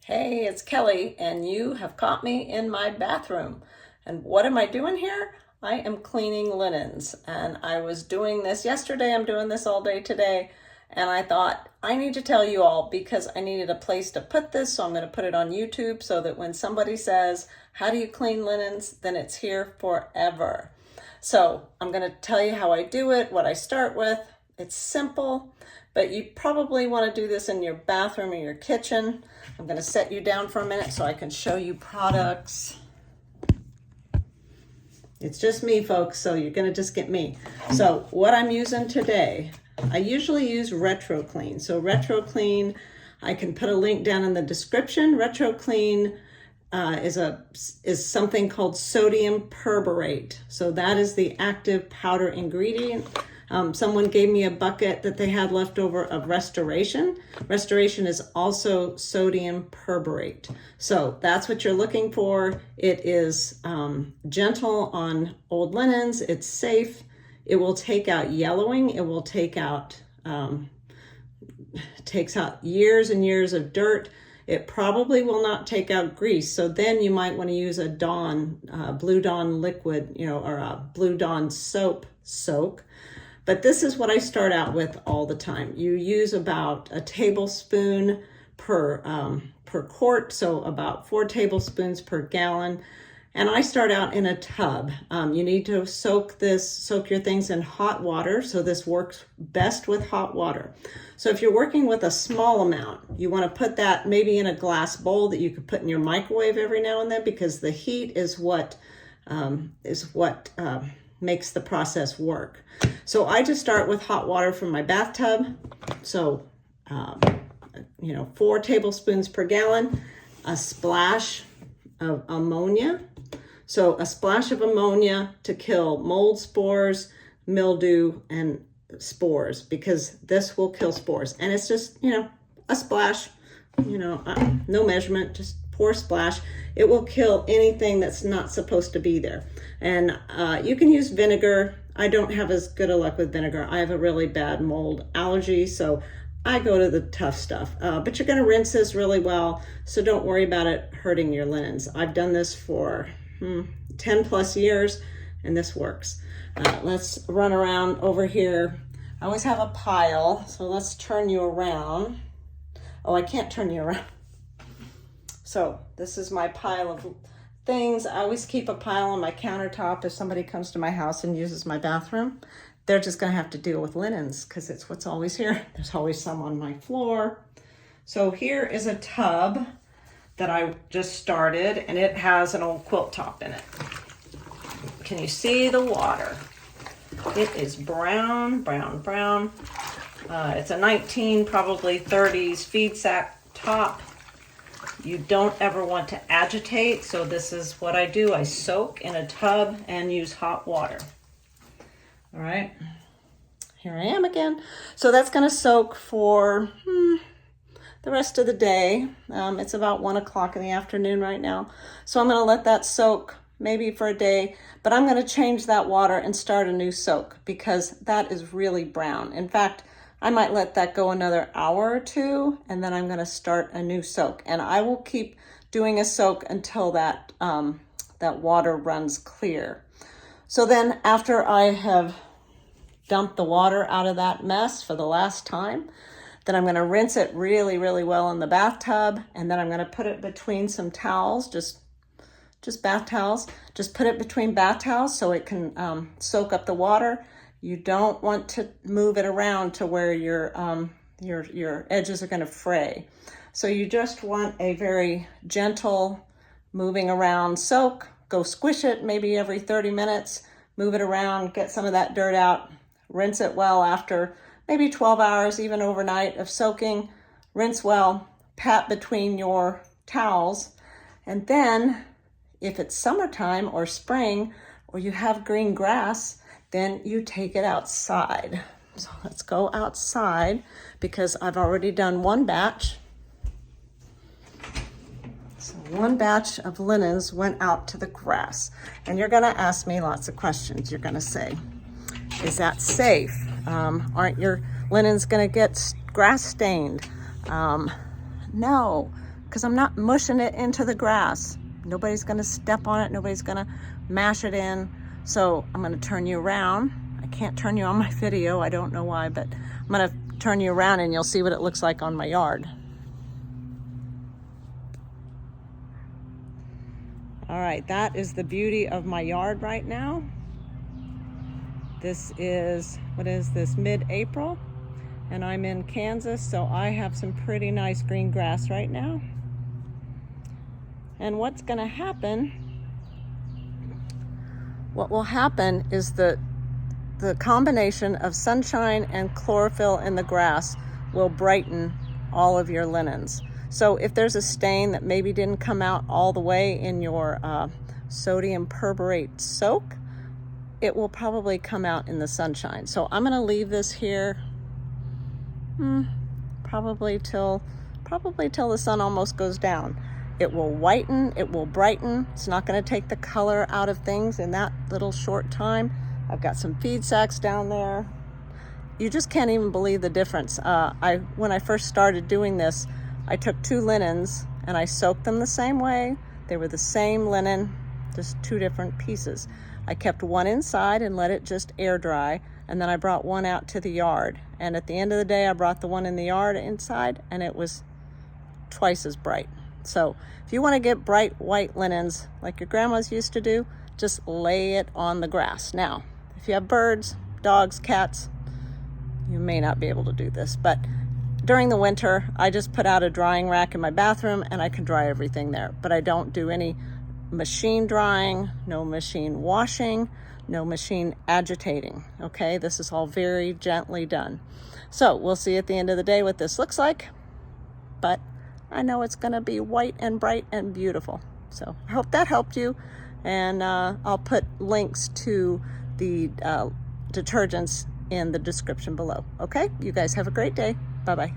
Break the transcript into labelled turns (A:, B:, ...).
A: Hey, it's Kelly, and you have caught me in my bathroom. And what am I doing here? I am cleaning linens, and I was doing this yesterday. I'm doing this all day today, and I thought I need to tell you all because I needed a place to put this, so I'm going to put it on YouTube so that when somebody says, "How do you clean linens?" then it's here forever. So I'm going to tell you how I do it, what I start with. It's simple, but you probably want to do this in your bathroom or your kitchen. I'm going to set you down for a minute so I can show you products. It's just me, folks, so you're going to just get me. So what I'm using today, I usually use Retro Clean. So Retro Clean, I can put a link down in the description. Retro Clean is something called sodium perborate. So that is the active powder ingredient. Someone gave me a bucket that they had left over of Restoration. Restoration is also sodium perborate. So that's what you're looking for. It is gentle on old linens. It's safe. It will take out yellowing. It will take out, takes out years and years of dirt. It probably will not take out grease. So then you might want to use a Blue Dawn liquid, or a Blue Dawn soap soak. But this is what I start out with all the time. You use about a tablespoon per quart, so about 4 tablespoons per gallon. And I start out in a tub. You need to soak your things in hot water. So this works best with hot water. So if you're working with a small amount, you want to put that maybe in a glass bowl that you could put in your microwave every now and then, because the heat is what makes the process work. So I just start with hot water from my bathtub. So, 4 tablespoons per gallon, a splash of ammonia. So a splash of ammonia to kill mold spores, mildew, and spores, because this will kill spores. And it's just, a splash, no measurement, just pour splash. It will kill anything that's not supposed to be there. And you can use vinegar. I don't have as good a luck with vinegar. I have a really bad mold allergy, so I go to the tough stuff. But you're going to rinse this really well, so don't worry about it hurting your linens. I've done this for 10 plus years, and this works. Let's run around over here. I always have a pile, so let's turn you around. Oh, I can't turn you around. So this is my pile of things. I always keep a pile on my countertop. If somebody comes to my house and uses my bathroom, they're just going to have to deal with linens because it's what's always here. There's always some on my floor. So here is a tub that I just started, and it has an old quilt top in it. Can you see the water? It is brown, brown, brown. It's a 1930s feed sack top. You don't ever want to agitate, so this is what I do. I soak in a tub and use hot water. All right, here I am again. So that's going to soak for the rest of the day. It's about 1 o'clock in the afternoon right now. So I'm going to let that soak maybe for a day, but I'm going to change that water and start a new soak because that is really brown. In fact, I might let that go another hour or two, and then I'm going to start a new soak. And I will keep doing a soak until that water runs clear. So then after I have dumped the water out of that mess for the last time, then I'm going to rinse it really, really well in the bathtub, and then I'm going to put it between some towels, just bath towels. Just put it between bath towels so it can soak up the water. You don't want to move it around to where your edges are going to fray. So you just want a very gentle moving around soak. Go squish it maybe every 30 minutes. Move it around, get some of that dirt out. Rinse it well after maybe 12 hours, even overnight of soaking. Rinse well, pat between your towels. And then if it's summertime or spring or you have green grass, then you take it outside. So let's go outside because I've already done one batch. So one batch of linens went out to the grass. And you're gonna ask me lots of questions. You're gonna say, is that safe? Aren't your linens gonna get grass stained? No, because I'm not mushing it into the grass. Nobody's gonna step on it, nobody's gonna mash it in. So I'm gonna turn you around. I can't turn you on my video, I don't know why, but I'm gonna turn you around and you'll see what it looks like on my yard. All right, that is the beauty of my yard right now. This is, what is this, mid-April? And I'm in Kansas, so I have some pretty nice green grass right now. And what's gonna happen, what will happen is the combination of sunshine and chlorophyll in the grass will brighten all of your linens. So if there's a stain that maybe didn't come out all the way in your sodium perborate soak, it will probably come out in the sunshine. So I'm gonna leave this here probably till the sun almost goes down. It will whiten, it will brighten. It's not gonna take the color out of things in that little short time. I've got some feed sacks down there. You just can't even believe the difference. When I first started doing this, I took 2 linens and I soaked them the same way. They were the same linen, just 2 different pieces. I kept one inside and let it just air dry, and then I brought one out to the yard. And at the end of the day, I brought the one in the yard inside, and it was twice as bright. So if you want to get bright white linens like your grandmas used to do, just lay it on the grass. Now, if you have birds, dogs, cats, you may not be able to do this, but during the winter, I just put out a drying rack in my bathroom and I can dry everything there. But I don't do any machine drying, no machine washing, no machine agitating, okay? This is all very gently done. So we'll see at the end of the day what this looks like, but I know it's gonna be white and bright and beautiful. So I hope that helped you, and I'll put links to the detergents in the description below, okay? You guys have a great day. Bye-bye.